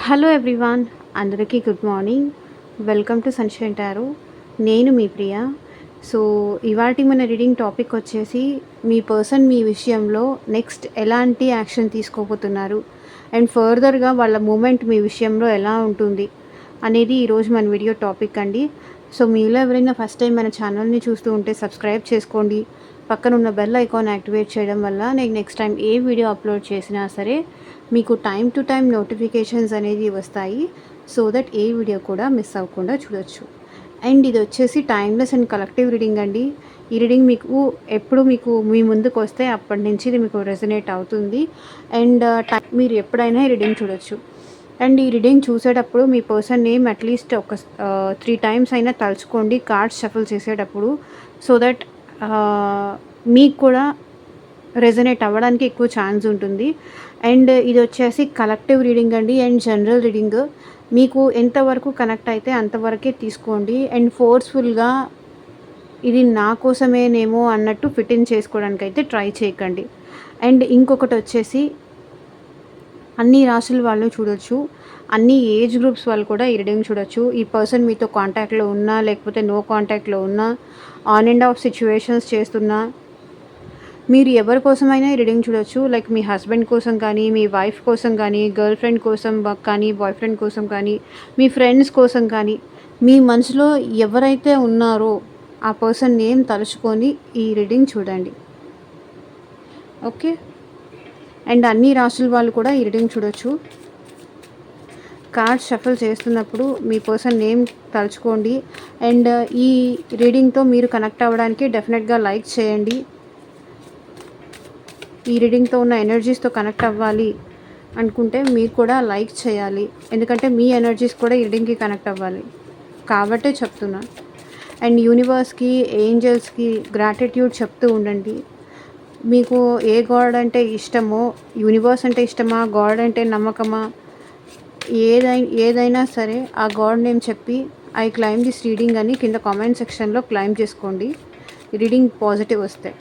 Hello everyone, అందరికీ good morning. Welcome to sunshine tarot. నేను మీ ప్రియ. So, ఇవాల్టి మన రీడింగ్ టాపిక్ వచ్చేసి మీ పర్సన్ మీ విషయంలో నెక్స్ట్ ఎలాంటి యాక్షన్ తీసుకోబోతున్నారు అండ్ ఫర్దర్‌గా వాళ్ళ మూవ్‌మెంట్ మీ విషయంలో ఎలా ఉంటుంది అనేది ఈరోజు మన వీడియో టాపిక్ అండి. సో, మీలో ఎవరైనా ఫస్ట్ టైం మన ఛానల్‌ని చూస్తూ ఉంటే సబ్స్క్రైబ్ చేసుకోండి. పక్కన ఉన్న బెల్ ఐకాన్ యాక్టివేట్ చేయడం వల్ల నేను నెక్స్ట్ టైం ఏ వీడియో అప్లోడ్ చేసినా సరే మీకు టైం టు టైం నోటిఫికేషన్స్ అనేది వస్తాయి. సో దట్ ఏ వీడియో కూడా మిస్ అవ్వకుండా చూడొచ్చు. అండ్ ఇది వచ్చేసి టైమ్లెస్ అండ్ కలెక్టివ్ రీడింగ్ అండి. ఈ రీడింగ్ మీకు ఎప్పుడు మీకు మీ ముందుకు వస్తే అప్పటి నుంచి ఇది మీకు రెజనేట్ అవుతుంది. అండ్ మీరు ఎప్పుడైనా ఈ రీడింగ్ చూడొచ్చు. అండ్ ఈ రీడింగ్ చూసేటప్పుడు మీ పర్సన్ నేమ్ అట్లీస్ట్ ఒక 3 టైమ్స్ అయినా తలుచుకోండి కార్డ్స్ షఫుల్ చేసేటప్పుడు. సో దట్ మీకు కూడా రెజనేట్ అవ్వడానికి ఎక్కువ ఛాన్స్ ఉంటుంది. అండ్ ఇది వచ్చేసి కలెక్టివ్ రీడింగ్ అండి అండ్ జనరల్ రీడింగ్. మీకు ఎంతవరకు కనెక్ట్ అయితే అంతవరకే తీసుకోండి. అండ్ ఫోర్స్ఫుల్గా ఇది నా కోసమేనేమో అన్నట్టు ఫిట్ ఇన్ చేసుకోవడానికి అయితే ట్రై చేయకండి. అండ్ ఇంకొకటి వచ్చేసి అన్ని రాసుల వాళ్ళు చూడొచ్చు, అన్ని ఏజ్ గ్రూప్స్ వాళ్ళు కూడా ఈ రీడింగ్ చూడొచ్చు. ఈ పర్సన్ మీతో కాంటాక్ట్లో ఉన్నా లేకపోతే నో కాంటాక్ట్లో ఉన్నా, ఆన్ అండ్ ఆఫ్ సిచ్యువేషన్స్ చేస్తున్నా, మీరు ఎవరి కోసమైనా ఈ రీడింగ్ చూడొచ్చు. లైక్ మీ హస్బెండ్ కోసం కానీ, మీ వైఫ్ కోసం కానీ, గర్ల్ ఫ్రెండ్ కోసం కానీ, బాయ్ ఫ్రెండ్ కోసం కానీ, మీ ఫ్రెండ్స్ కోసం కానీ, మీ మనసులో ఎవరైతే ఉన్నారో ఆ పర్సన్ నేమ్ తలుచుకొని ఈ రీడింగ్ చూడండి. ఓకే. అండ్ అన్ని రాసుల వాళ్ళు కూడా ఈ రీడింగ్ చూడొచ్చు. కార్డ్ షఫల్ చేస్తున్నప్పుడు మీ పర్సన్ నేమ్ తలుచుకోండి. అండ్ ఈ రీడింగ్తో మీరు కనెక్ట్ అవ్వడానికి డెఫినెట్గా లైక్ చేయండి. ఈ రీడింగ్తో ఉన్న ఎనర్జీస్తో కనెక్ట్ అవ్వాలి అనుకుంటే మీరు కూడా లైక్ చేయాలి. ఎందుకంటే మీ ఎనర్జీస్ కూడా ఈ రీడింగ్కి కనెక్ట్ అవ్వాలి కాబట్టే చెప్తున్నా. అండ్ యూనివర్స్కి, ఏంజల్స్కి గ్రాటిట్యూడ్ చెప్తూ ఉండండి. మీకు ఏ గాడ్ అంటే ఇష్టమో, యూనివర్స్ అంటే ఇష్టమా, గాడ్ అంటే నమ్మకమా, ఏదైనా సరే ఆ గాడ్ నేమ్ చెప్పి ఐ క్లైమ్ దిస్ రీడింగ్ అని కింద కామెంట్ సెక్షన్లో క్లైమ్ చేసుకోండి. రీడింగ్ పాజిటివ్ వస్తే.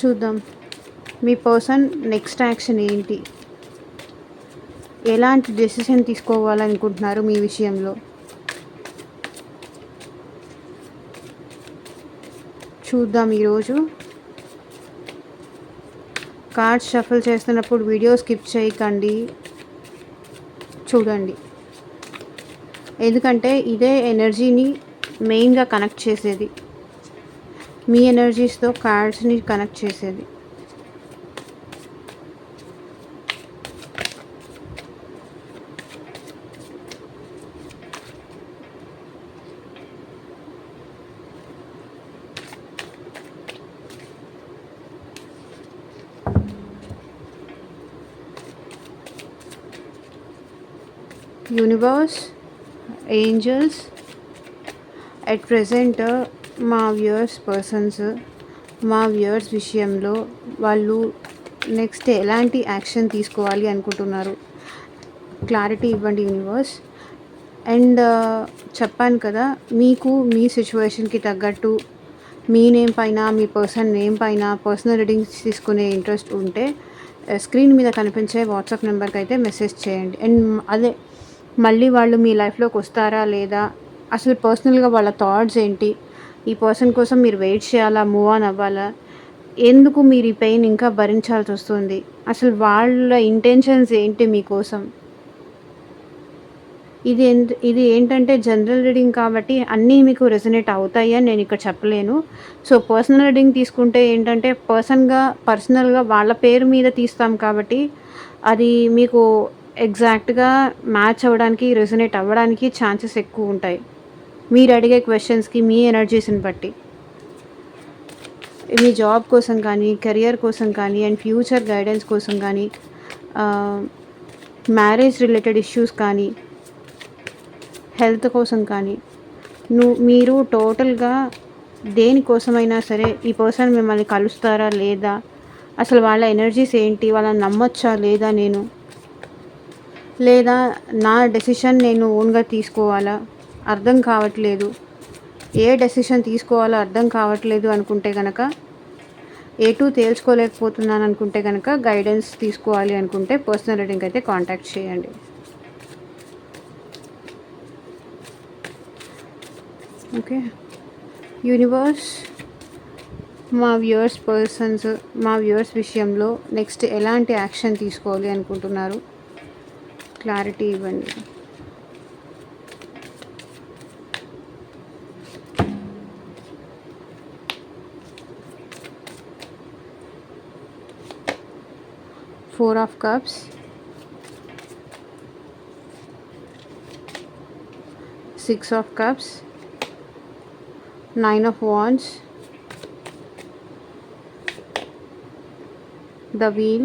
చూద్దాం మీ పర్సన్ నెక్స్ట్ యాక్షన్ ఏంటి, ఎలాంటి డెసిషన్ తీసుకోవాలనుకుంటున్నారు మీ విషయంలో. చూద్దాం. ఈరోజు కార్డ్స్ షఫల్ చేస్తున్నప్పుడు వీడియో స్కిప్ చేయకండి, చూడండి. ఎందుకంటే ఇదే ఎనర్జీని మెయిన్గా కనెక్ట్ చేసేది, మీ ఎనర్జీస్తో కార్డ్స్ని కనెక్ట్ చేసేది. యూనివర్స్, ఏంజల్స్, అట్ ప్రెజెంట్ మా వ్యూయర్స్ విషయంలో వాళ్ళు నెక్స్ట్ ఎలాంటి యాక్షన్ తీసుకోవాలి అనుకుంటున్నారు, క్లారిటీ ఇవ్వండి యూనివర్స్. అండ్ చెప్పాను కదా, మీకు మీ సిచ్యువేషన్కి తగ్గట్టు మీ నేమ్ పైన, మీ పర్సన్ నేమ్ పైన పర్సనల్ రీడింగ్స్ తీసుకునే ఇంట్రెస్ట్ ఉంటే స్క్రీన్ మీద కనిపించే వాట్సాప్ నెంబర్కి అయితే మెసేజ్ చేయండి. అండ్ అదే మళ్ళీ వాళ్ళు మీ లైఫ్లోకి వస్తారా లేదా, అసలు పర్సనల్గా వాళ్ళ థాట్స్ ఏంటి, ఈ పర్సన్ కోసం మీరు వెయిట్ చేయాలా, మూవ్ ఆన్ అవ్వాలా, ఎందుకు మీరు ఈ పెయిన్ ఇంకా భరించాల్సి వస్తుంది, అసలు వాళ్ళ ఇంటెన్షన్స్ ఏంటి మీకోసం. ఇది ఏంటంటే జనరల్ రీడింగ్ కాబట్టి అన్నీ మీకు రెజనేట్ అవుతాయి అని నేను ఇక్కడ చెప్పలేను. సో పర్సనల్ రీడింగ్ తీసుకుంటే ఏంటంటే పర్సనల్గా వాళ్ళ పేరు మీద తీస్తాం కాబట్టి అది మీకు ఎగ్జాక్ట్గా మ్యాచ్ అవ్వడానికి, రెజనేట్ అవ్వడానికి ఛాన్సెస్ ఎక్కువ ఉంటాయి మీరు అడిగే క్వశ్చన్స్కి, మీ ఎనర్జీస్ని బట్టి. మీ జాబ్ కోసం కానీ, కెరియర్ కోసం కానీ, అండ్ ఫ్యూచర్ గైడెన్స్ కోసం కానీ, మ్యారేజ్ రిలేటెడ్ ఇష్యూస్ కానీ, హెల్త్ కోసం కానీ, మీరు టోటల్గా దేనికోసమైనా సరే ఈ పర్సన్ మిమ్మల్ని కలుస్తారా లేదా, అసలు వాళ్ళ ఎనర్జీస్ ఏంటి, వాళ్ళని నమ్మొచ్చా లేదా నేను, లేదా నా డెసిషన్ నేను ఓన్గా తీసుకోవాలా, అర్థం కావట్లేదు, ఏ డెసిషన్ తీసుకోవాలో అర్థం కావట్లేదు అనుకుంటే కనుక, ఎటు తేల్చుకోలేకపోతున్నాను అనుకుంటే కనుక, గైడెన్స్ తీసుకోవాలి అనుకుంటే పర్సనల్ రీడింగ్ అయితే కాంటాక్ట్ చేయండి. ఓకే, యూనివర్స్ మా వ్యూవర్స్ విషయంలో నెక్స్ట్ ఎలాంటి యాక్షన్ తీసుకోవాలి అనుకుంటున్నారు, క్లారిటీ ఇవ్వండి. Four of Cups, Six of Cups, Nine of Wands, the Wheel,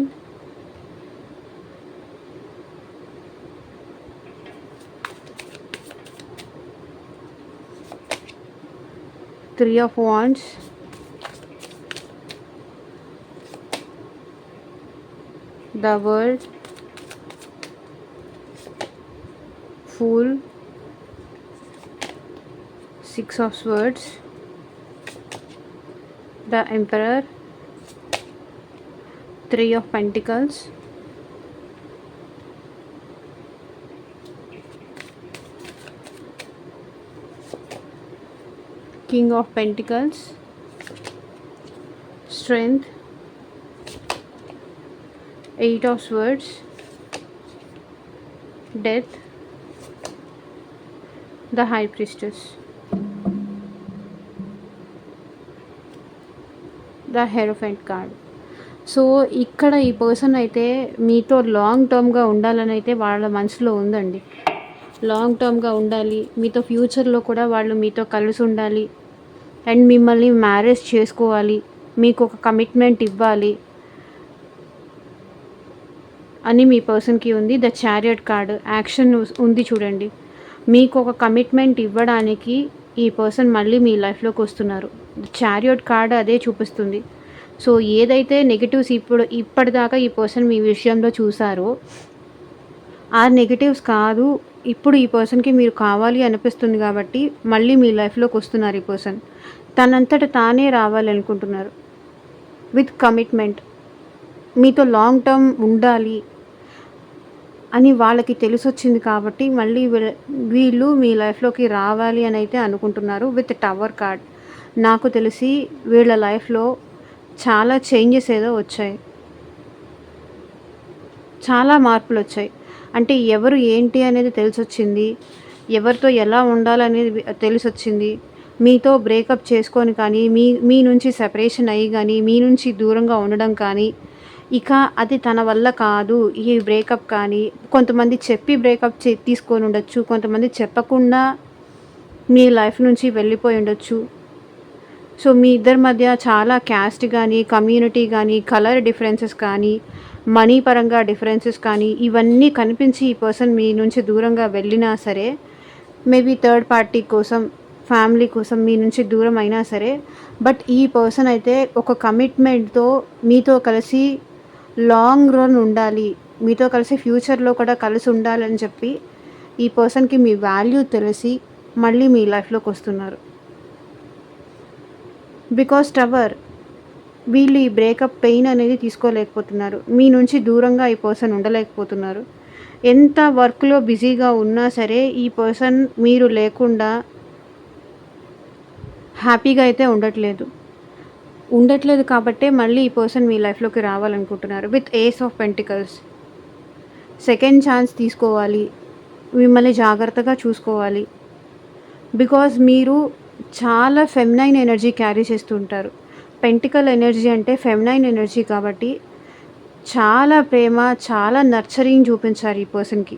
Three of Wands, the World, Fool, Six of Swords, the Emperor, Three of Pentacles, King of Pentacles, Strength, Eight of Swords, Death, the High Priestess, the Hierophant card. So ఇక్కడ ఈ person అయితే మీతో long టర్మ్గా ఉండాలని అయితే వాళ్ళ మనసులో ఉందండి. Long టర్మ్గా ఉండాలి, మీతో ఫ్యూచర్లో కూడా వాళ్ళు మీతో కలిసి ఉండాలి అండ్ మిమ్మల్ని మ్యారేజ్ చేసుకోవాలి, మీకు ఒక కమిట్మెంట్ ఇవ్వాలి అని మీ పర్సన్కి ఉంది. ద చారియట్ కార్డ్ యాక్షన్ ఉంది చూడండి. మీకు ఒక కమిట్మెంట్ ఇవ్వడానికి ఈ పర్సన్ మళ్ళీ మీ లైఫ్లోకి వస్తున్నారు. చారియట్ కార్డ్ అదే చూపిస్తుంది. సో ఏదైతే నెగిటివ్స్ ఇప్పటిదాకా ఈ పర్సన్ మీ విషయంలో చూసారో ఆ నెగిటివ్స్ కాదు, ఇప్పుడు ఈ పర్సన్కి మీరు కావాలి అనిపిస్తుంది కాబట్టి మళ్ళీ మీ లైఫ్లోకి వస్తున్నారు. ఈ పర్సన్ తనంతట తానే రావాలనుకుంటున్నారు విత్ కమిట్మెంట్. మీతో లాంగ్ టర్మ్ ఉండాలి అని వాళ్ళకి తెలిసొచ్చింది కాబట్టి మళ్ళీ వీళ్ళు మీ లైఫ్లోకి రావాలి అని అయితే అనుకుంటున్నారు. విత్ టవర్ కార్డ్ నాకు తెలిసి వీళ్ళ లైఫ్లో చాలా చేంజెస్ ఏదో వచ్చాయి, చాలా మార్పులు వచ్చాయి. అంటే ఎవరు ఏంటి అనేది తెలిసొచ్చింది, ఎవరితో ఎలా ఉండాలనేది తెలిసొచ్చింది. మీతో బ్రేకప్ చేసుకొని కానీ మీ నుంచి సెపరేషన్ అయ్యి కానీ మీ నుంచి దూరంగా ఉండడం కానీ, ఇక అది తన వల్ల కాదు ఈ బ్రేకప్ కానీ, కొంతమంది చెప్పి బ్రేకప్ తీసుకొని ఉండొచ్చు, కొంతమంది చెప్పకుండా మీ లైఫ్ నుంచి వెళ్ళిపోయి ఉండొచ్చు. సో మీ ఇద్దరి మధ్య చాలా క్యాస్ట్ కానీ, కమ్యూనిటీ కానీ, కలర్ డిఫరెన్సెస్ కానీ, మనీ పరంగా డిఫరెన్సెస్ కానీ ఇవన్నీ కనిపించి ఈ పర్సన్ మీ నుంచి దూరంగా వెళ్ళినా సరే, మేబీ థర్డ్ పార్టీ కోసం, ఫ్యామిలీ కోసం మీ నుంచి దూరం అయినా సరే, బట్ ఈ పర్సన్ అయితే ఒక కమిట్మెంట్తో మీతో కలిసి లాంగ్ రన్ ఉండాలి, మీతో కలిసి ఫ్యూచర్లో కూడా కలిసి ఉండాలని చెప్పి ఈ పర్సన్కి మీ వాల్యూ తెలిసి మళ్ళీ మీ లైఫ్లోకి వస్తున్నారు. బికాస్ టవర్ వీళ్ళు ఈ బ్రేకప్ పెయిన్ అనేది తీసుకోలేకపోతున్నారు, మీ నుంచి దూరంగా ఈ పర్సన్ ఉండలేకపోతున్నారు. ఎంత వర్క్లో బిజీగా ఉన్నా సరే ఈ పర్సన్ మీరు లేకుండా హ్యాపీగా అయితే ఉండట్లేదు కాబట్టే మళ్ళీ ఈ పర్సన్ మీ లైఫ్లోకి రావాలనుకుంటున్నారు. With ace of pentacles second chance తీసుకోవాలి, మిమ్మల్ని జాగ్రత్తగా చూసుకోవాలి. బికాజ్ మీరు చాలా ఫెమినైన్ ఎనర్జీ క్యారీ చేస్తుంటారు. పెంటికల్ ఎనర్జీ అంటే ఫెమినైన్ ఎనర్జీ కాబట్టి చాలా ప్రేమ, చాలా నర్చరింగ్ చూపించారు ఈ పర్సన్కి.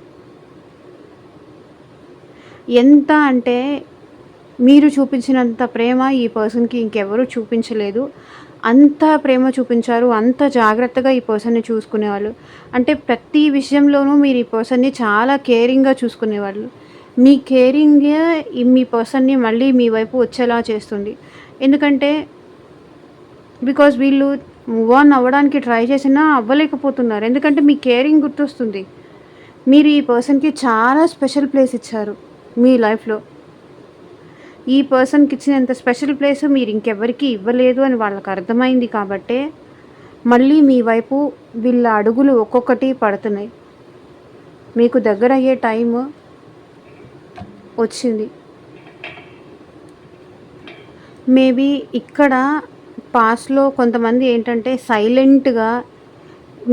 ఎంత అంటే మీరు చూపించినంత ప్రేమ ఈ పర్సన్కి ఇంకెవరూ చూపించలేదు. అంత ప్రేమ చూపించారు, అంత జాగ్రత్తగా ఈ పర్సన్ని చూసుకునేవాళ్ళు. అంటే ప్రతి విషయంలోనూ మీరు ఈ పర్సన్ని చాలా కేరింగ్గా చూసుకునేవాళ్ళు. మీ కేరింగే మీ పర్సన్ని మళ్ళీ మీ వైపు వచ్చేలా చేస్తుంది. ఎందుకంటే బికాజ్ వీళ్ళు మూవ్ ఆన్ అవ్వడానికి ట్రై చేసినా అవ్వలేకపోతున్నారు. ఎందుకంటే మీ కేరింగ్ గుర్తొస్తుంది. మీరు ఈ పర్సన్కి చాలా స్పెషల్ ప్లేస్ ఇచ్చారు మీ లైఫ్లో. ఈ పర్సన్కి ఇచ్చినంత స్పెషల్ ప్లేస్ మీరు ఇంకెవ్వరికి ఇవ్వలేదు అని వాళ్ళకి అర్థమైంది కాబట్టే మళ్ళీ మీ వైపు వీళ్ళ అడుగులు ఒక్కొక్కటి పడుతున్నాయి. మీకు దగ్గర అయ్యే టైం వచ్చింది. మేబీ ఇక్కడ పాస్ట్లో కొంతమంది ఏంటంటే సైలెంట్గా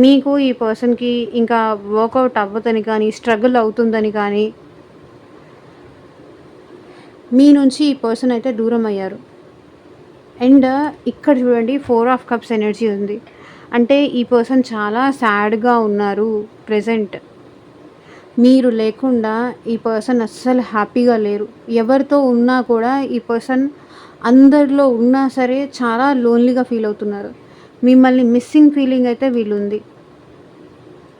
మీకు ఈ పర్సన్కి ఇంకా వర్కౌట్ అవ్వదని కానీ, స్ట్రగుల్ అవుతుందని కానీ మీ నుంచి ఈ పర్సన్ అయితే దూరం అయ్యారు. అండ్ ఇక్కడ చూడండి 4 ఆఫ్ కప్స్ ఎనర్జీ ఉంది. అంటే ఈ పర్సన్ చాలా సాడ్గా ఉన్నారు ప్రెజెంట్. మీరు లేకుండా ఈ పర్సన్ అస్సలు హ్యాపీగా లేరు. ఎవరితో ఉన్నా కూడా ఈ పర్సన్ అందరిలో ఉన్నా సరే చాలా లోన్లీగా ఫీల్ అవుతున్నారు. మిమ్మల్ని మిస్సింగ్ ఫీలింగ్ అయితే వీళ్ళుంది.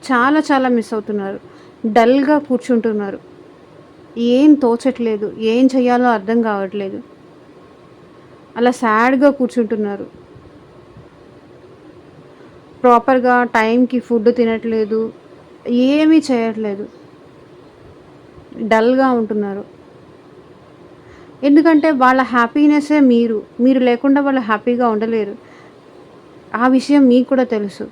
చాలా చాలా మిస్ అవుతున్నారు. డల్గా కూర్చుంటున్నారు. ఏం తోచట్లేదు, ఏం చేయాలో అర్థం కావట్లేదు. అలా సాడ్గా కూర్చుంటున్నారు. ప్రాపర్గా టైంకి ఫుడ్ తినట్లేదు, ఏమీ చేయట్లేదు, డల్గా ఉంటున్నారు. ఎందుకంటే వాళ్ళ హ్యాపీనెస్సే మీరు లేకుండా వాళ్ళు హ్యాపీగా ఉండలేరు. ఆ విషయం మీకు కూడా తెలుసు.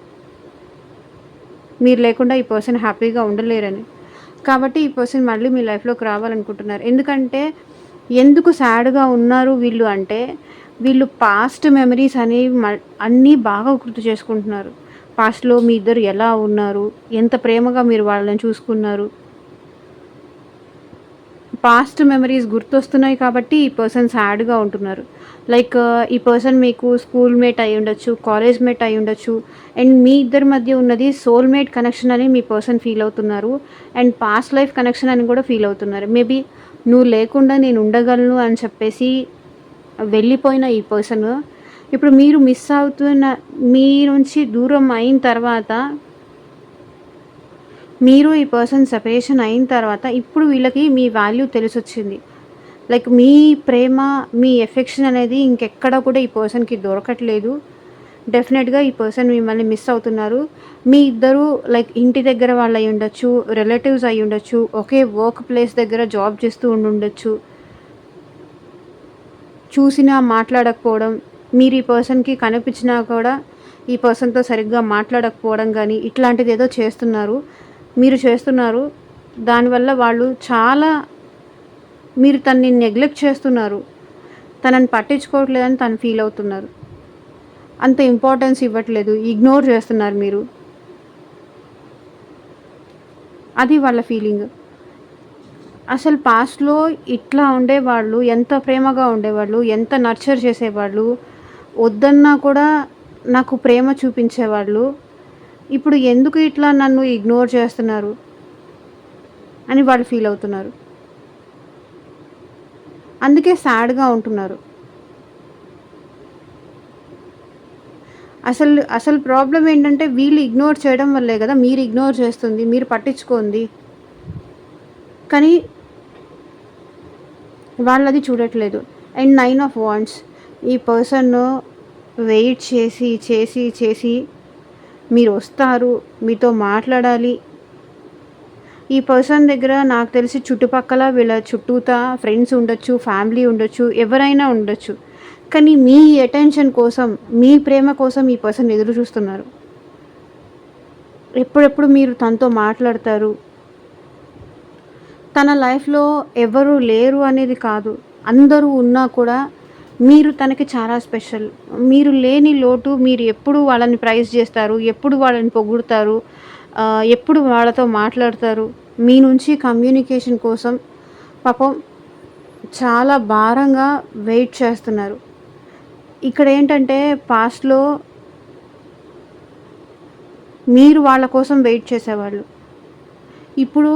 మీరు లేకుండా ఈ పర్సన్ హ్యాపీగా ఉండలేరని. కాబట్టి ఈ పర్సన్ మళ్ళీ మీ లైఫ్లోకి రావాలనుకుంటున్నారు. ఎందుకు సాడ్గా ఉన్నారు వీళ్ళు అంటే, వీళ్ళు పాస్ట్ మెమరీస్ అనేవి అన్నీ బాగా గుర్తు చేసుకుంటున్నారు. పాస్ట్లో మీ ఇద్దరు ఎలా ఉన్నారు, ఎంత ప్రేమగా మీరు వాళ్ళని చూసుకున్నారు, పాస్ట్ మెమరీస్ గుర్తొస్తున్నాయి కాబట్టి ఈ పర్సన్ సాడ్గా ఉంటున్నారు. లైక్ ఈ పర్సన్ మీకు స్కూల్ మేట్ అయి ఉండొచ్చు, కాలేజ్ మేట్ అయి ఉండొచ్చు. అండ్ మీ ఇద్దరి మధ్య ఉన్నది సోల్మేట్ కనెక్షన్ అని మీ పర్సన్ ఫీల్ అవుతున్నారు. అండ్ పాస్ట్ లైఫ్ కనెక్షన్ అని కూడా ఫీల్ అవుతున్నారు. మేబీ నువ్వు లేకుండా నేను ఉండగలను అని చెప్పేసి వెళ్ళిపోయిన ఈ పర్సన్ ఇప్పుడు మీరు మిస్ అవుతున్న మీ నుంచి దూరం అయిన తర్వాత, మీరు ఈ పర్సన్ సెపరేషన్ అయిన తర్వాత ఇప్పుడు వీళ్ళకి మీ వాల్యూ తెలిసొచ్చింది. లైక్ మీ ప్రేమ, మీ ఎఫెక్షన్ అనేది ఇంకెక్కడ కూడా ఈ పర్సన్కి దొరకట్లేదు. డెఫినెట్గా ఈ పర్సన్ మిమ్మల్ని మిస్ అవుతున్నారు. మీ ఇద్దరు లైక్ ఇంటి దగ్గర వాళ్ళు అయి ఉండొచ్చు, రిలేటివ్స్ అయి ఉండొచ్చు, ఒకే వర్క్ ప్లేస్ దగ్గర జాబ్ చేస్తూ ఉండొచ్చు. చూసినా మాట్లాడకపోవడం, మీరు ఈ పర్సన్కి కనిపించినా కూడా ఈ పర్సన్తో సరిగ్గా మాట్లాడకపోవడం కానీ ఇట్లాంటిది ఏదో మీరు చేస్తున్నారు. దానివల్ల వాళ్ళు చాలా మీరు తనని నెగ్లెక్ట్ చేస్తున్నారు, తనని పట్టించుకోవట్లేదని తను ఫీల్ అవుతున్నారు. అంత ఇంపార్టెన్స్ ఇవ్వట్లేదు, ఇగ్నోర్ చేస్తున్నారు మీరు. అది వాళ్ళ ఫీలింగ్. అసలు పాస్ట్లో ఇట్లా ఉండేవాళ్ళు, ఎంత ప్రేమగా ఉండేవాళ్ళు, ఎంత నర్చర్ చేసేవాళ్ళు, వద్దన్నా కూడా నాకు ప్రేమ చూపించేవాళ్ళు. ఇప్పుడు ఎందుకు ఇట్లా నన్ను ఇగ్నోర్ చేస్తున్నారు అని వాళ్ళు ఫీల్ అవుతున్నారు. అందుకే సాడ్గా ఉంటున్నారు. అసలు ప్రాబ్లం ఏంటంటే వీళ్ళు ఇగ్నోర్ చేయడం వల్లే కదా మీరు ఇగ్నోర్ చేస్తుంది, మీరు పట్టించుకోండి. కానీ వాళ్ళది చూడట్లేదు. అండ్ 9 ఆఫ్ వాండ్స్, ఈ పర్సన్ వెయిట్ చేసి చేసి చేసి మీరు వస్తారు, మీతో మాట్లాడాలి. ఈ పర్సన్ దగ్గర నాకు తెలిసి చుట్టుపక్కల వీళ్ళ చుట్టూతా ఫ్రెండ్స్ ఉండొచ్చు, ఫ్యామిలీ ఉండొచ్చు, ఎవరైనా ఉండొచ్చు. కానీ మీ అటెన్షన్ కోసం, మీ ప్రేమ కోసం ఈ పర్సన్ ఎదురు చూస్తున్నారు. ఎప్పుడెప్పుడు మీరు తనతో మాట్లాడతారు. తన లైఫ్లో ఎవరు లేరు అనేది కాదు, అందరూ ఉన్నా కూడా మీరు తనకి చాలా స్పెషల్. మీరు లేని లోటు, మీరు ఎప్పుడు వాళ్ళని ప్రైజ్ చేస్తారు, ఎప్పుడు వాళ్ళని పొగుడుతారు, ఎప్పుడు వాళ్ళతో మాట్లాడతారు. మీ నుంచి కమ్యూనికేషన్ కోసం పాపం చాలా భారంగా వెయిట్ చేస్తున్నారు. ఇక్కడ ఏంటంటే పాస్ట్లో మీరు వాళ్ళ కోసం వెయిట్ చేసేవాళ్ళు, ఇప్పుడు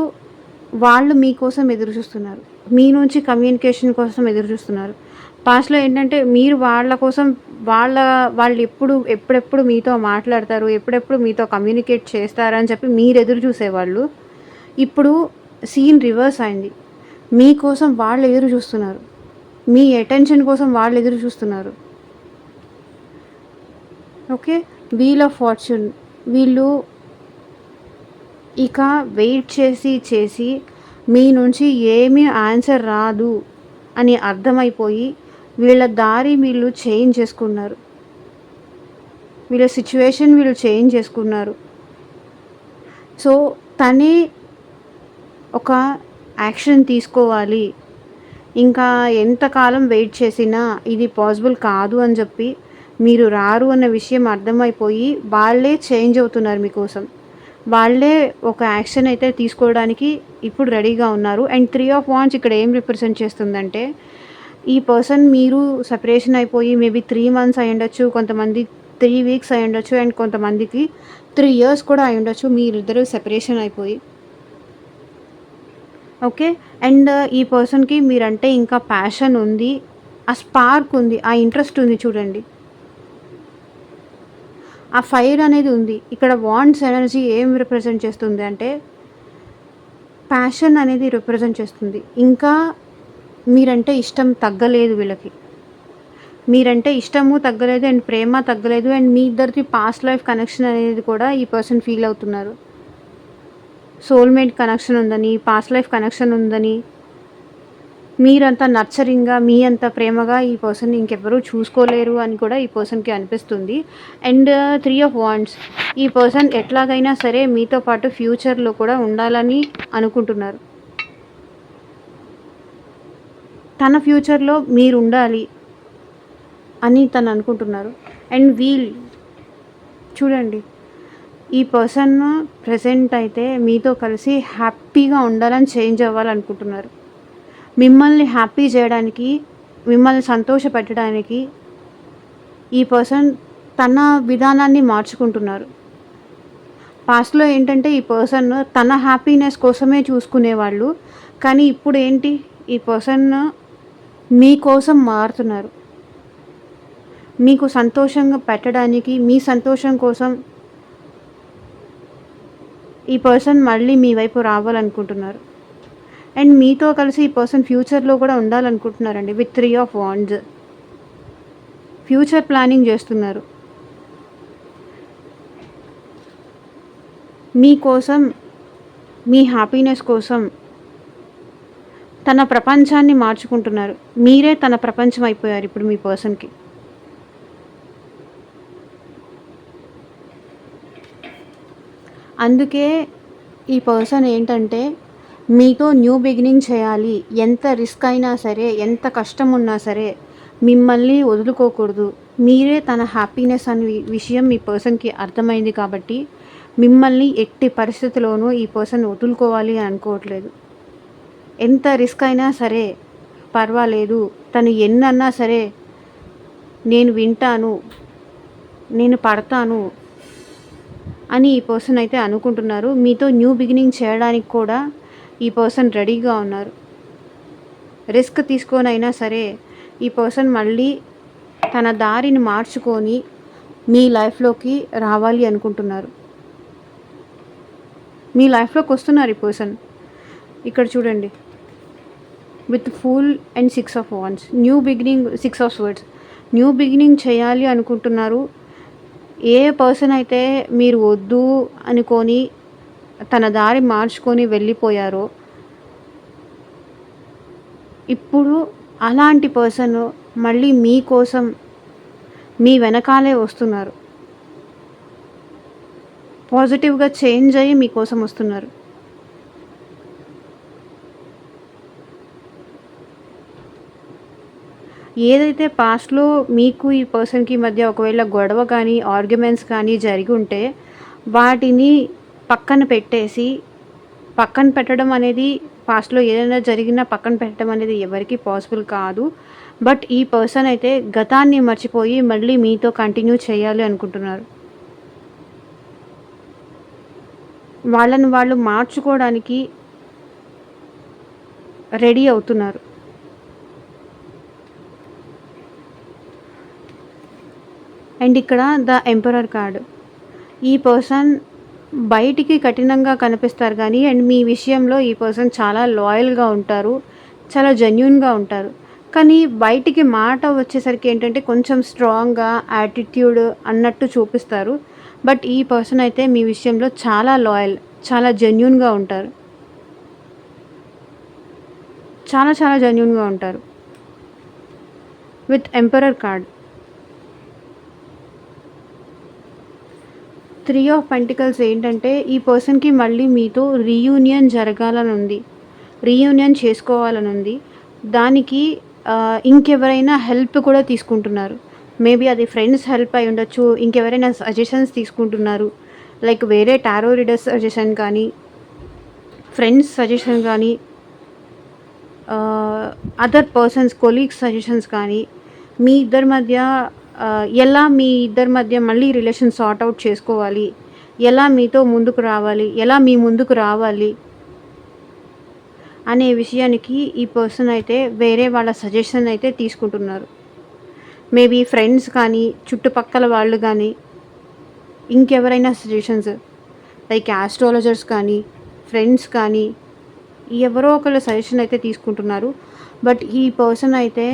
వాళ్ళు మీకోసం ఎదురు చూస్తున్నారు, మీ నుంచి కమ్యూనికేషన్ కోసం ఎదురు చూస్తున్నారు. పాస్ట్లో ఏంటంటే మీరు వాళ్ళ కోసం వాళ్ళు ఎప్పుడెప్పుడు మీతో మాట్లాడతారు, ఎప్పుడెప్పుడు మీతో కమ్యూనికేట్ చేస్తారని చెప్పి మీరు ఎదురు చూసేవాళ్ళు. ఇప్పుడు సీన్ రివర్స్ అయింది. మీకోసం వాళ్ళు ఎదురు చూస్తున్నారు, మీ అటెన్షన్ కోసం వాళ్ళు ఎదురు చూస్తున్నారు. Okay, wheel of fortune. వీళ్ళు ఇక వెయిట్ చేసి చేసి మీ నుంచి ఏమీ ఆన్సర్ రాదు అని అర్థమైపోయి వీళ్ళ దారి వీళ్ళు చేంజ్ చేసుకున్నారు. వీళ్ళ సిచ్యువేషన్ వీళ్ళు చేంజ్ చేసుకున్నారు. సో తనే ఒక యాక్షన్ తీసుకోవాలి. ఇంకా ఎంతకాలం వెయిట్ చేసినా ఇది పాసిబుల్ కాదు అని చెప్పి మీరు రారు అన్న విషయం అర్థమైపోయి వాళ్ళే చేంజ్ అవుతున్నారు మీకోసం. వాళ్ళే ఒక యాక్షన్ అయితే తీసుకోవడానికి ఇప్పుడు రెడీగా ఉన్నారు. అండ్ 3 ఆఫ్ వాండ్స్ ఇక్కడ ఏం రిప్రజెంట్ చేస్తుందంటే, ఈ పర్సన్ మీరు సెపరేషన్ అయిపోయి మేబీ 3 మంత్స్ అయ్యుండొచ్చు, కొంతమంది 3 వీక్స్ అయ్యుండొచ్చు, అండ్ కొంతమందికి 3 ఇయర్స్ కూడా అయ్యుండొచ్చు మీరిద్దరూ సెపరేషన్ అయిపోయి. ఓకే. అండ్ ఈ పర్సన్‌కి మీరంటే ఇంకా ప్యాషన్ ఉంది. ఆ స్పార్క్ ఉంది. ఆ ఇంట్రెస్ట్ ఉంది చూడండి. ఆ ఫైర్ అనేది ఉంది. ఇక్కడ వాండ్స్ ఎనర్జీ ఏం రిప్రజెంట్ చేస్తుంది అంటే, ప్యాషన్ అనేది రిప్రజెంట్ చేస్తుంది. ఇంకా మీరంటే ఇష్టం తగ్గలేదు వీళ్ళకి. మీరంటే ఇష్టము తగ్గలేదు అండ్ ప్రేమ తగ్గలేదు. అండ్ మీ ఇద్దరిది పాస్ట్ లైఫ్ కనెక్షన్ అనేది కూడా ఈ పర్సన్ ఫీల్ అవుతున్నారు. సోల్‌మేట్ కనెక్షన్ ఉందని, పాస్ట్ లైఫ్ కనెక్షన్ ఉందని, మీరంత నర్చరింగ్‌గా, మీ అంత ప్రేమగా ఈ పర్సన్‌ని ఇంకెవ్వరూ చూసుకోలేరు అని కూడా ఈ పర్సన్‌కి అనిపిస్తుంది. అండ్ 3 ఆఫ్ వాండ్స్, ఈ పర్సన్ ఎట్లాగైనా సరే మీతో పాటు ఫ్యూచర్‌లో కూడా ఉండాలని అనుకుంటున్నారు. తన ఫ్యూచర్‌లో మీరుండాలి అని తను అనుకుంటున్నారు. అండ్ చూడండి, ఈ పర్సన్ ప్రెజెంట్ అయితే మీతో కలిసి హ్యాపీగా ఉండాలని చేంజ్ అవ్వాలనుకుంటున్నారు. మిమ్మల్ని హ్యాపీ చేయడానికి, మిమ్మల్ని సంతోషపెట్టడానికి ఈ పర్సన్ తన విధానాన్ని మార్చుకుంటున్నారు. పాస్ట్‌లో ఏంటంటే ఈ పర్సన్ తన హ్యాపీనెస్ కోసమే చూసుకునేవాళ్ళు. కానీ ఇప్పుడు ఏంటి, ఈ పర్సన్ మీకోసం మారుతున్నారు. మీకు సంతోషంగా పెట్టడానికి, మీ సంతోషం కోసం ఈ పర్సన్ మళ్ళీ మీ వైపు రావాలనుకుంటున్నారు. అండ్ మీతో కలిసి ఈ పర్సన్ ఫ్యూచర్‌లో కూడా ఉండాలనుకుంటున్నారండి. With 3 of wands future planning చేస్తున్నారు. మీకోసం, మీ హ్యాపీనెస్ కోసం తన ప్రపంచాన్ని మార్చుకుంటున్నారు. మీరే తన ప్రపంచం అయిపోయారు ఇప్పుడు మీ పర్సన్‌కి. అందుకే ఈ పర్సన్ ఏంటంటే మీతో న్యూ బిగినింగ్ చేయాలి. ఎంత రిస్క్ అయినా సరే, ఎంత కష్టం ఉన్నా సరే మిమ్మల్ని వదులుకోకూడదు. మీరే తన హ్యాపీనెస్ అనే విషయం మీ పర్సన్‌కి అర్థమైంది కాబట్టి మిమ్మల్ని ఎట్టి పరిస్థితిలోనూ ఈ పర్సన్ వదులుకోవాలి అని అనుకోవట్లేదు. ఎంత రిస్క్ అయినా సరే పర్వాలేదు, తను ఎన్నన్నా సరే నేను వింటాను, నేను పడతాను అని ఈ పర్సన్ అయితే అనుకుంటున్నారు. మీతో న్యూ బిగినింగ్ చేయడానికి కూడా ఈ పర్సన్ రెడీగా ఉన్నారు. రిస్క్ తీసుకొనైనా సరే ఈ పర్సన్ మళ్ళీ తన దారిని మార్చుకొని మీ లైఫ్‌లోకి రావాలి అనుకుంటున్నారు. మీ లైఫ్‌లోకి వస్తున్నారు ఈ పర్సన్. ఇక్కడ చూడండి, with pool and 6 of wands, new beginning, 6 of swords, new beginning చేయాలి అనుకుంటున్నారు. ఏ పర్సన్ అయితే మీరు వద్దు అనుకొని తన దారి మార్చుకొని వెళ్ళిపోయారో, ఇప్పుడు అలాంటి పర్సన్ మళ్ళీ మీకోసం మీ వెనకాలే వస్తున్నారు. పాజిటివ్‌గా చేంజ్ అయ్యి మీకోసం వస్తున్నారు. ఏదైతే పాస్ట్‌లో మీకు ఈ పర్సన్‌కి మధ్య ఒకవేళ గొడవ కానీ, ఆర్గ్యుమెంట్స్ కానీ జరిగి ఉంటే వాటిని పక్కన పెట్టేసి, పక్కన పెట్టడం అనేది పాస్ట్‌లో ఏదైనా జరిగినా పక్కన పెట్టడం అనేది ఎవరికీ పాసిబుల్ కాదు. బట్ ఈ పర్సన్ అయితే గతాన్ని మర్చిపోయి మళ్ళీ మీతో కంటిన్యూ చేయాలి అనుకుంటున్నారు. వాళ్ళని వాళ్ళు మార్చుకోవడానికి రెడీ అవుతున్నారు. అండ్ ఇక్కడ ద ఎంపరర్ కార్డ్, ఈ పర్సన్ బయటికి కఠినంగా కనిపిస్తారు కానీ అండ్ మీ విషయంలో ఈ పర్సన్ చాలా లాయల్‌గా ఉంటారు. చాలా జెన్యూన్‌గా ఉంటారు. కానీ బయటికి మాట వచ్చేసరికి ఏంటంటే కొంచెం స్ట్రాంగ్‌గా, యాటిట్యూడ్ అన్నట్టు చూపిస్తారు. బట్ ఈ పర్సన్ అయితే మీ విషయంలో చాలా లాయల్, చాలా జెన్యూన్‌గా ఉంటారు. చాలా చాలా జెన్యూన్‌గా ఉంటారు. With emperor card. 3 of pentacles ఏంటంటే ఈ పర్సన్‌కి మళ్ళీ మీతో రీయూనియన్ జరగాలనుంది. రీయూనియన్ చేసుకోవాలనుంది. దానికి ఇంకెవరైనా హెల్ప్ కూడా తీసుకుంటున్నారు. మేబీ అది ఫ్రెండ్స్ హెల్ప్ అయి ఉండొచ్చు. ఇంకెవరైనా సజెషన్స్ తీసుకుంటున్నారు. లైక్ వేరే టారో రీడర్స్ సజెషన్ కానీ, ఫ్రెండ్స్ సజెషన్ కానీ, అదర్ పర్సన్స్ కొలీగ్స్ సజెషన్స్ కానీ, మీ ఇద్దరి మధ్య మళ్ళీ రిలేషన్ సార్ట్ అవుట్ చేసుకోవాలి, ఎలా మీతో ముందుకు రావాలి, ఎలా మీ ముందుకు రావాలి అనే విషయానికి ఈ పర్సన్ అయితే వేరే వాళ్ళ సజెషన్ అయితే తీసుకుంటున్నారు. మేబీ ఫ్రెండ్స్ కానీ, చుట్టుపక్కల వాళ్ళు కానీ, ఇంకెవరైనా సజెషన్స్ లైక్ ఆస్ట్రాలజర్స్ కానీ, ఫ్రెండ్స్ కానీ, ఎవరో ఒకళ్ళ సజెషన్ అయితే తీసుకుంటున్నారు. బట్ ఈ పర్సన్ అయితే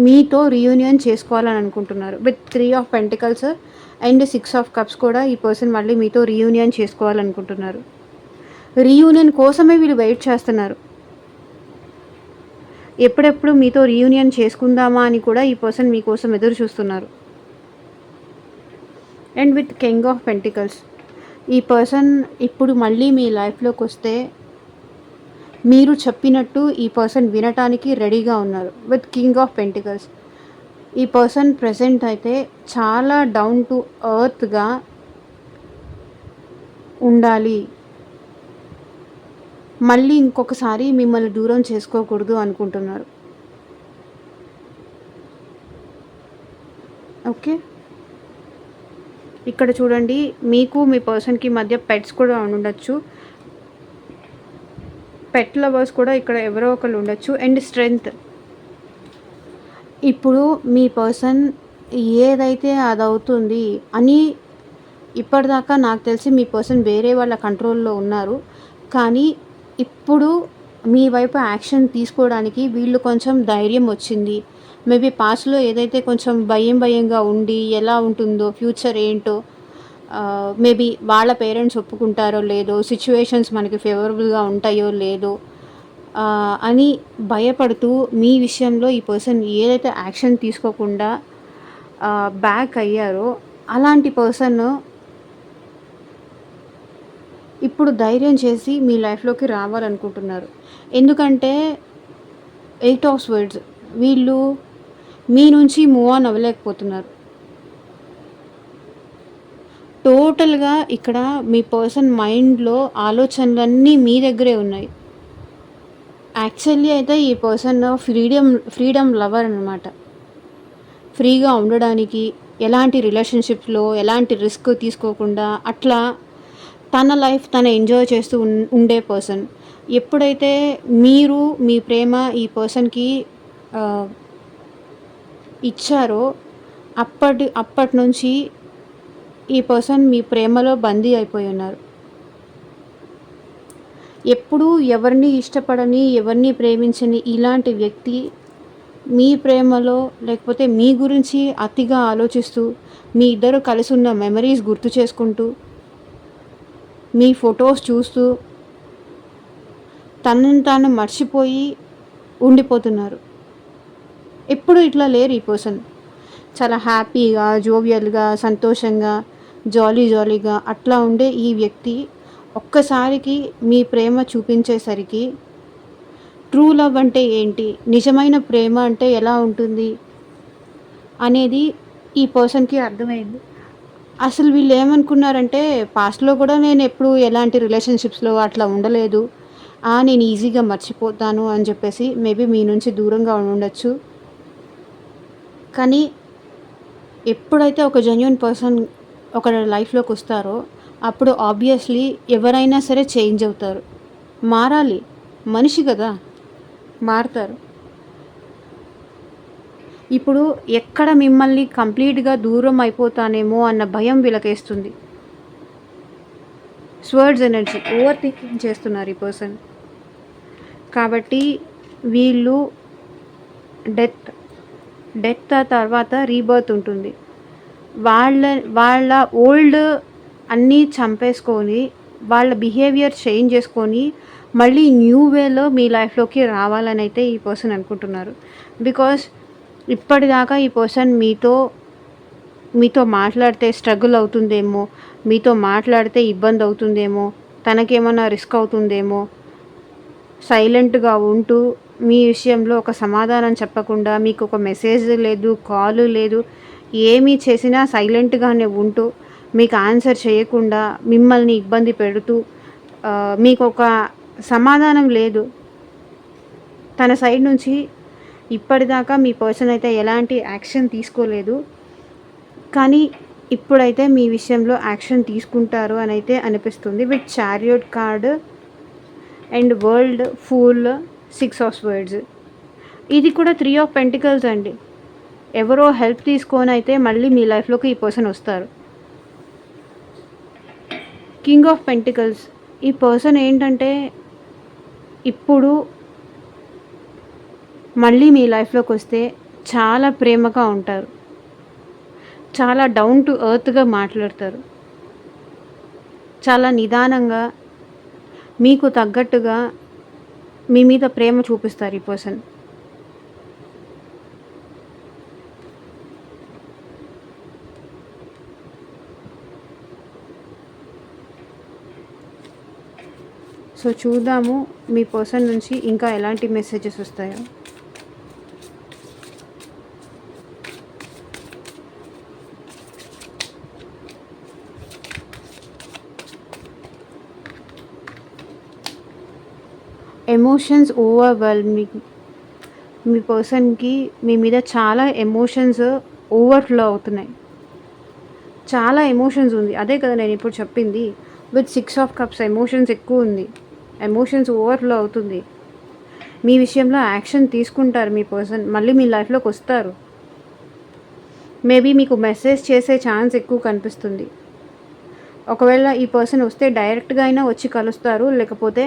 మీతో రీయూనియన్ చేసుకోవాలని అనుకుంటున్నారు. With 3 of pentacles and 6 of cups కూడా ఈ పర్సన్ మళ్ళీ మీతో రీయూనియన్ చేసుకోవాలనుకుంటున్నారు. రీయూనియన్ కోసమే వీళ్ళు వెయిట్ చేస్తున్నారు. ఎప్పుడెప్పుడు మీతో రీయూనియన్ చేసుకుందామా అని కూడా ఈ పర్సన్ మీకోసం ఎదురు చూస్తున్నారు. And with king of pentacles ఈ పర్సన్ ఇప్పుడు మళ్ళీ మీ లైఫ్లోకి వస్తే మీరు చెప్పినట్టు ఈ పర్సన్ వినటానికి రెడీగా ఉన్నారు. విత్ కింగ్ ఆఫ్ పెంటికల్స్ ఈ పర్సన్ ప్రెజెంట్ అయితే చాలా డౌన్ టు ఎర్త్గా ఉండాలి, మళ్ళీ ఇంకొకసారి మిమ్మల్ని దూరం చేసుకోకూడదు అనుకుంటున్నారు. ఓకే, ఇక్కడ చూడండి, మీకు మీ పర్సన్కి మధ్య పెట్స్ కూడా ఉండొచ్చు. పెట్ లవర్స్ కూడా ఇక్కడ ఎవరో ఒకరు ఉండొచ్చు. అండ్ స్ట్రెంగ్త్, ఇప్పుడు మీ పర్సన్ ఏదైతే అది అవుతుంది అని ఇప్పటిదాకా నాకు తెలిసి మీ పర్సన్ వేరే వాళ్ళ కంట్రోల్లో ఉన్నారు. కానీ ఇప్పుడు మీ వైపు యాక్షన్ తీసుకోవడానికి వీళ్ళు కొంచెం ధైర్యం వచ్చింది. మేబీ పాస్ట్లో ఏదైతే కొంచెం భయంగా ఉండి ఎలా ఉంటుందో ఫ్యూచర్ ఏంటో, మేబీ వాళ్ళ పేరెంట్స్ ఒప్పుకుంటారో లేదో, సిచ్యువేషన్స్ మనకి ఫేవరబుల్గా ఉంటాయో లేదో అని భయపడుతూ మీ విషయంలో ఈ పర్సన్ ఏదైతే యాక్షన్ తీసుకోకుండా బ్యాక్ అయ్యారో అలాంటి పర్సన్ ఇప్పుడు ధైర్యం చేసి మీ లైఫ్లోకి రావాలనుకుంటున్నారు. ఎందుకంటే 8 ఆఫ్ స్వర్డ్స్, వీళ్ళు మీ నుంచి మూవ్ ఆన్ అవ్వలేకపోతున్నారు. టోటల్గా ఇక్కడ మీ పర్సన్ మైండ్లో ఆలోచనలన్నీ మీ దగ్గరే ఉన్నాయి. యాక్చువల్లీ అయితే ఈ పర్సన్ ఫ్రీడమ్ లవర్ అనమాట. ఫ్రీగా ఉండడానికి, ఎలాంటి రిలేషన్షిప్స్లో ఎలాంటి రిస్క్ తీసుకోకుండా అట్లా తన లైఫ్ తను ఎంజాయ్ చేస్తూ ఉండే పర్సన్. ఎప్పుడైతే మీరు మీ ప్రేమ ఈ పర్సన్కి ఇచ్చారో అప్పటి నుంచి ఈ పర్సన్ మీ ప్రేమలో బందీ అయిపోయి ఉన్నారు. ఎప్పుడూ ఎవరిని ఇష్టపడని, ఎవరిని ప్రేమించని ఇలాంటి వ్యక్తి మీ ప్రేమలో లేకపోతే మీ గురించి అతిగా ఆలోచిస్తూ, మీ ఇద్దరు కలిసి ఉన్న మెమరీస్ గుర్తు చేసుకుంటూ, మీ ఫొటోస్ చూస్తూ తనను తాను మర్చిపోయి ఉండిపోతున్నారు. ఎప్పుడు ఇట్లా లేరు ఈ పర్సన్. చాలా హ్యాపీగా, జోవియల్గా, సంతోషంగా, జాలీగా అట్లా ఉండే ఈ వ్యక్తి ఒక్కసారికి మీ ప్రేమ చూపించేసరికి ట్రూ లవ్ అంటే ఏంటి, నిజమైన ప్రేమ అంటే ఎలా ఉంటుంది అనేది ఈ పర్సన్కి అర్థమైంది. అసలు వీళ్ళు ఏమనుకున్నారంటే, పాస్ట్లో కూడా నేను ఎప్పుడు ఎలాంటి రిలేషన్షిప్స్లో అట్లా ఉండలేదు, నేను ఈజీగా మర్చిపోతాను అని చెప్పేసి మేబీ మీ నుంచి దూరంగా ఉండొచ్చు. కానీ ఎప్పుడైతే ఒక జెన్యూన్ పర్సన్ ఒక లైఫ్లోకి వస్తారో అప్పుడు ఆబ్వియస్లీ ఎవరైనా సరే చేంజ్ అవుతారు, మారాలి, మనిషి కదా, మారుతారు. ఇప్పుడు ఎక్కడ మిమ్మల్ని కంప్లీట్గా దూరం అయిపోతానేమో అన్న భయం వీళ్ళకేస్తుంది. స్వర్డ్స్ ఎనర్జీ, ఓవర్ థింకింగ్ చేస్తున్నారు ఈ పర్సన్. కాబట్టి వీళ్ళు డెత్ తర్వాత రీబర్త్ ఉంటుంది. వాళ్ళ ఓల్డ్ అన్నీ చంపేసుకొని, వాళ్ళ బిహేవియర్ చేంజ్ చేసుకొని మళ్ళీ న్యూ వేలో మీ లైఫ్లోకి రావాలని అయితే ఈ పర్సన్ అనుకుంటున్నారు. బికాస్ ఇప్పటిదాకా ఈ పర్సన్ మీతో మాట్లాడితే స్ట్రగుల్ అవుతుందేమో, మీతో మాట్లాడితే ఇబ్బంది అవుతుందేమో, తనకేమన్నా రిస్క్ అవుతుందేమో, సైలెంట్గా ఉంటూ మీ విషయంలో ఒక సమాధానం చెప్పకుండా, మీకు ఒక మెసేజ్ లేదు, కాల్ లేదు, ఏమీ చేసినా సైలెంట్గానే ఉంటూ, మీకు ఆన్సర్ చేయకుండా, మిమ్మల్ని ఇబ్బంది పెడుతూ, మీకు ఒక సమాధానం లేదు. తన సైడ్ నుంచి ఇప్పటిదాకా మీ పర్సన్ అయితే ఎలాంటి యాక్షన్ తీసుకోలేదు. కానీ ఇప్పుడైతే మీ విషయంలో యాక్షన్ తీసుకుంటారు అని అయితే అనిపిస్తుంది. With chariot card and world fool, 6 of swords. ఇది కూడా 3 ఆఫ్ పెంటికల్స్ అండి. ఎవరో హెల్ప్ తీసుకొని అయితే మళ్ళీ మీ లైఫ్లోకి ఈ పర్సన్ వస్తారు. King of pentacles. ఈ పర్సన్ ఏంటంటే ఇప్పుడు మళ్ళీ మీ లైఫ్లోకి వస్తే చాలా ప్రేమగా ఉంటారు, చాలా డౌన్ టు ఎర్త్గా మాట్లాడతారు, చాలా నిదానంగా మీకు తగ్గట్టుగా మీ మీద ప్రేమ చూపిస్తారు ఈ పర్సన్. సో చూద్దాము మీ పర్సన్ నుంచి ఇంకా ఎలాంటి మెసేజెస్ వస్తాయో. Emotions overwhelming. మీ పర్సన్కి మీ మీద చాలా ఎమోషన్స్ ఓవర్ఫ్లో అవుతున్నాయి, చాలా ఎమోషన్స్ ఉంది. అదే కదా నేను ఇప్పుడు చెప్పింది. విత్ 6 ఆఫ్ కప్స్ ఎమోషన్స్ ఎక్కువ ఉంది, ఎమోషన్స్ ఓవర్ఫ్లో అవుతుంది. మీ విషయంలో యాక్షన్ తీసుకుంటారు మీ పర్సన్, మళ్ళీ మీ లైఫ్లోకి వస్తారు. మేబీ మీకు మెసేజ్ చేసే ఛాన్స్ ఎక్కువ కనిపిస్తుంది. ఒకవేళ ఈ పర్సన్ వస్తే డైరెక్ట్గా అయినా వచ్చి కలుస్తారు, లేకపోతే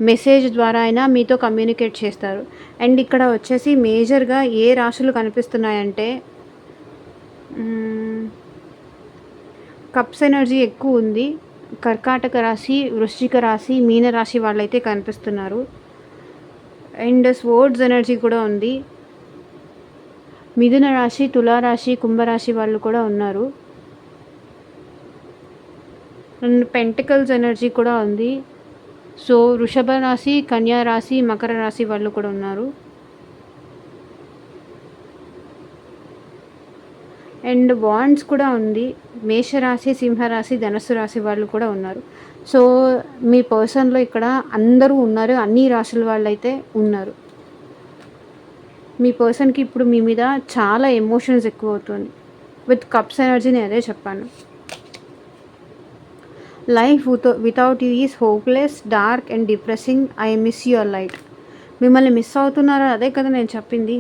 మెసేజ్ ద్వారా అయినా మీతో కమ్యూనికేట్ చేస్తారు. అండ్ ఇక్కడ వచ్చేసి మేజర్గా ఏ రాశులు కనిపిస్తున్నాయంటే కప్స్ ఎనర్జీ ఎక్కువ ఉంది. కర్కాటక రాశి, వృశ్చిక రాశి, మీన రాశి వాళ్ళైతే కనిపిస్తున్నారు. అండ్ స్వర్డ్స్ ఎనర్జీ కూడా ఉంది. మిథున రాశి, తులారాశి, కుంభరాశి వాళ్ళు కూడా ఉన్నారు. అండ్ పెంటికల్స్ ఎనర్జీ కూడా ఉంది. సో వృషభ రాశి, కన్యా రాశి, మకర రాశి వాళ్ళు కూడా ఉన్నారు. అండ్ వాండ్స్ కూడా ఉంది. మేషరాశి, సింహరాశి, ధనుస్సు రాశి వాళ్ళు కూడా ఉన్నారు. సో మీ పర్సన్లో ఇక్కడ అందరూ ఉన్నారు, అన్ని రాశుల వాళ్ళు అయితే ఉన్నారు. మీ పర్సన్కి ఇప్పుడు మీ మీద చాలా ఎమోషన్స్ ఎక్కువ అవుతుంది. విత్ కప్స్ ఎనర్జీ నేను అదే చెప్పాను. Life without you is hopeless, dark and depressing. I miss your light. మిమ్మల్ని మిస్ అవుతున్నారా? అదే కదా నేను చెప్పింది.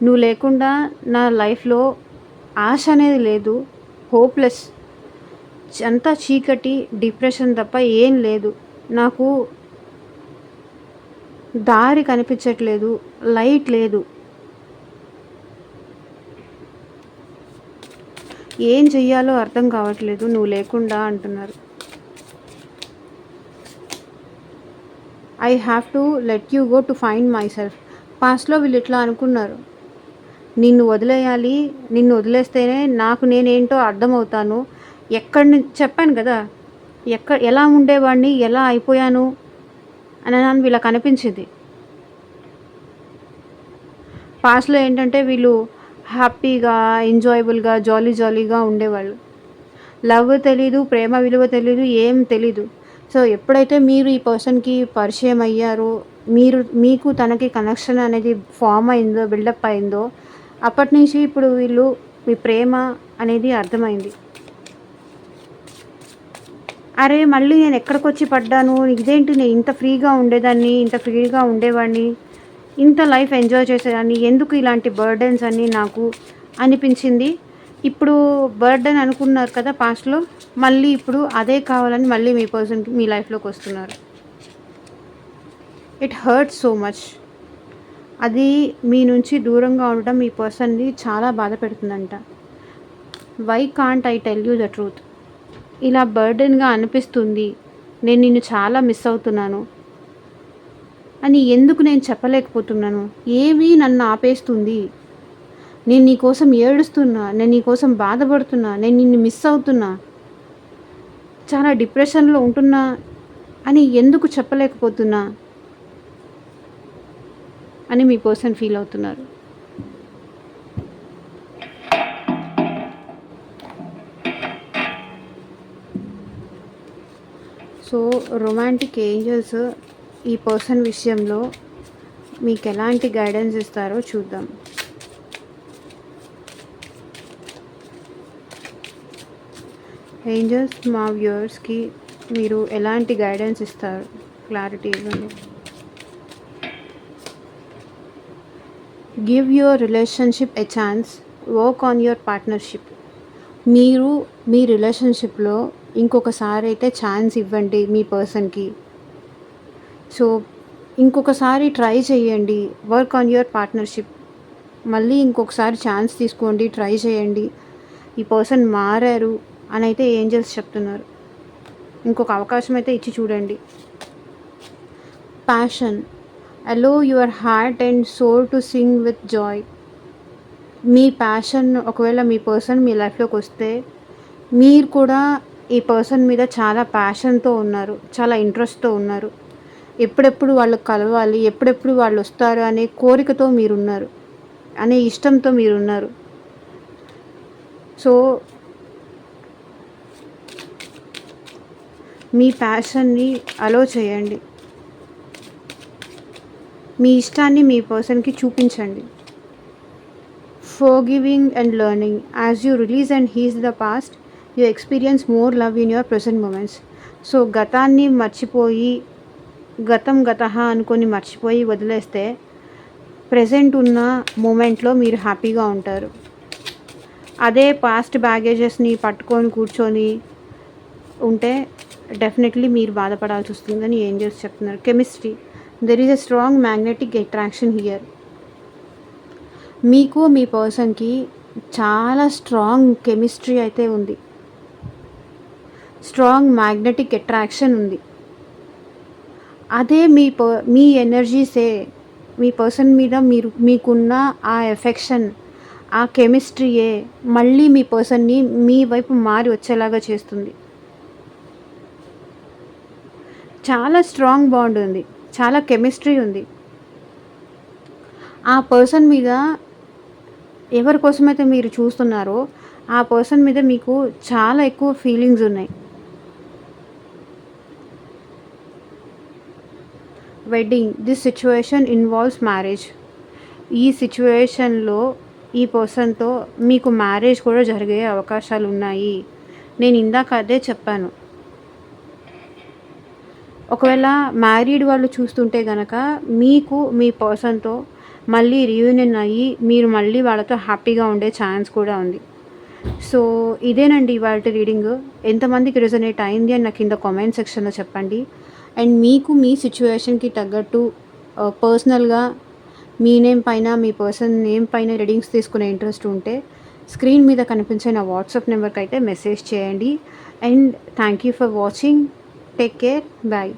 నువ్వు లేకుండా నా లైఫ్లో ఆశ అనేది లేదు, హోప్లెస్, అంతా చీకటి, డిప్రెషన్ తప్ప ఏం లేదు. నాకు దారి కనిపించట్లేదు, లైట్ లేదు, ఏం చెయ్యాలో అర్థం కావట్లేదు నువ్వు లేకుండా అంటున్నారు. I have to let you go to find my self. పాస్ట్లో వీళ్ళు ఇట్లా అనుకున్నారు, నిన్ను వదిలేయాలి, నిన్ను వదిలేస్తేనే నాకు నేనేంటో అర్థమవుతాను. చెప్పాను కదా, ఎలా ఉండేవాడిని, ఎలా అయిపోయాను అని వీళ్ళకి అనిపించింది. పాస్ట్లో ఏంటంటే వీళ్ళు హ్యాపీగా, ఎంజాయబుల్గా, జాలీగా ఉండేవాళ్ళు. లవ్ తెలీదు, ప్రేమ విలువ తెలీదు, ఏం తెలీదు. సో ఎప్పుడైతే మీరు ఈ పర్సన్కి పరిచయం అయ్యారో, మీకు తనకి కనెక్షన్ అనేది ఫామ్ అయిందో, బిల్డప్ అయిందో, అప్పటి నుంచి ఇప్పుడు వీళ్ళు మీ ప్రేమ అనేది అర్థమైంది. అరే మళ్ళీ నేను ఎక్కడికి వచ్చి పడ్డాను, ఇదేంటి, నేను ఇంత ఫ్రీగా ఉండేదాన్ని, ఇంత ఫ్రీగా ఉండేవాడిని, ఇంత లైఫ్ ఎంజాయ్ చేసేదాన్ని, ఎందుకు ఇలాంటి బర్డెన్స్ అన్నీ నాకు అనిపించింది. ఇప్పుడు బర్డెన్ అనుకున్నారు కదా పాస్ట్లో, మళ్ళీ ఇప్పుడు అదే కావాలని మళ్ళీ మీ పర్సన్కి మీ లైఫ్లోకి వస్తున్నారు. It hurts so much. అది మీ నుంచి దూరంగా ఉండడం మీ పర్సన్ని చాలా బాధ పెడుతుందంట. Why can't I tell you the truth. ఇలా బర్డెన్గా అనిపిస్తుంది, నేను నిన్ను చాలా మిస్ అవుతున్నాను, అని ఎందుకు నేను చెప్పలేకపోతున్నాను? ఏమి నన్ను ఆపేస్తుంది? నేను నీ కోసం ఏడుస్తున్నా, నేను నీ కోసం బాధపడుతున్నా, నేను నిన్ను మిస్ అవుతున్నా, చాలా డిప్రెషన్‌లో ఉంటున్నా అని ఎందుకు చెప్పలేకపోతున్నా అని మీ పర్సన్ ఫీల్ అవుతున్నారు. సో రొమాంటిక్ ఏంజెల్స్ ఈ పర్సన్ విషయంలో మీకు ఎలాంటి గైడెన్స్ ఇస్తారో చూద్దాం. ఏంజల్స్ మా వ్యూవర్స్కి మీరు ఎలాంటి గైడెన్స్ ఇస్తారు? క్లారిటీ ఇవ్వండి. Give your relationship a chance, work on your partnership. మీరు మీ రిలేషన్షిప్లో ఇంకొకసారి అయితే ఛాన్స్ ఇవ్వండి మీ పర్సన్కి. సో ఇంకొకసారి ట్రై చేయండి, వర్క్ ఆన్ యువర్ పార్ట్నర్షిప్. మళ్ళీ ఇంకొకసారి ఛాన్స్ తీసుకోండి, ట్రై చేయండి. ఈ పర్సన్ మారారు అని అయితే ఏంజల్స్ చెప్తున్నారు. ఇంకొక అవకాశం అయితే ఇచ్చి చూడండి. Passion, allow your heart and soul to sing with joy. మీ ప్యాషన్ ఒకవేళ మీ పర్సన్ మీ లైఫ్లోకి వస్తే మీరు కూడా ఈ పర్సన్ మీద చాలా ప్యాషన్తో ఉన్నారు, చాలా ఇంట్రెస్ట్తో ఉన్నారు. ఎప్పుడెప్పుడు వాళ్ళు కలవాలి, ఎప్పుడెప్పుడు వాళ్ళు వస్తారు అనే కోరికతో మీరున్నారు, అనే ఇష్టంతో మీరున్నారు. సో మీ ప్యాషన్ని అలో చేయండి, మీ ఇష్టాన్ని మీ పర్సన్కి చూపించండి. Forgiving and learning, as you release and heal the past, you experience more love in your present moments. So గతాన్ని మర్చిపోయి, గతః అనుకొని మర్చిపోయి వదిలేస్తే ప్రెజెంట్ ఉన్న మూమెంట్లో మీరు హ్యాపీగా ఉంటారు. అదే పాస్ట్ బ్యాగేజెస్ని పట్టుకొని కూర్చొని ఉంటే డెఫినెట్లీ మీరు బాధపడాల్సి వస్తుందని ఏంజల్స్ చెప్తున్నారు. Chemistry, there is a strong magnetic attraction here. మీకు మీ పర్సన్కి చాలా స్ట్రాంగ్ కెమిస్ట్రీ అయితే ఉంది, స్ట్రాంగ్ మ్యాగ్నెటిక్ అట్రాక్షన్ ఉంది. అదే మీ ఎనర్జీసే, మీ పర్సన్ మీద మీకున్న ఆ ఎఫెక్షన్, ఆ కెమిస్ట్రీయే మళ్ళీ మీ పర్సన్ని మీ వైపు మారి వచ్చేలాగా చేస్తుంది. చాలా స్ట్రాంగ్ బాండ్ ఉంది, చాలా కెమిస్ట్రీ ఉంది. ఆ పర్సన్ మీద, ఎవరి కోసమైతే మీరు చూస్తున్నారో ఆ పర్సన్ మీద మీకు చాలా ఎక్కువ ఫీలింగ్స్ ఉన్నాయి. Wedding, this situation involves marriage. ఈ సిచ్యువేషన్లో ఈ పర్సన్తో మీకు మ్యారేజ్ కూడా జరిగే అవకాశాలు ఉన్నాయి. నేను ఇందాక అదే చెప్పాను. ఒకవేళ మ్యారీడ్ వాళ్ళు చూస్తుంటే కనుక మీకు మీ పర్సన్తో మళ్ళీ రీయూనియన్ అయ్యి మీరు మళ్ళీ వాళ్ళతో హ్యాపీగా ఉండే ఛాన్స్ కూడా ఉంది. సో ఇదేనండి ఇవాళ రీడింగ్. ఎంతమందికి రెజొనేట్ అయింది అని నాకు కింద కామెంట్ సెక్షన్లో చెప్పండి. అండ్ మీకు మీ సిచ్యువేషన్కి తగ్గట్టు పర్సనల్గా మీ నేమ్ పైన, మీ పర్సన్ నేమ్ పైన రీడింగ్స్ తీసుకునే ఇంట్రెస్ట్ ఉంటే స్క్రీన్ మీద కనిపించే నా వాట్సాప్ నెంబర్కి అయితే మెసేజ్ చేయండి. And thank you for watching. Take care. Bye.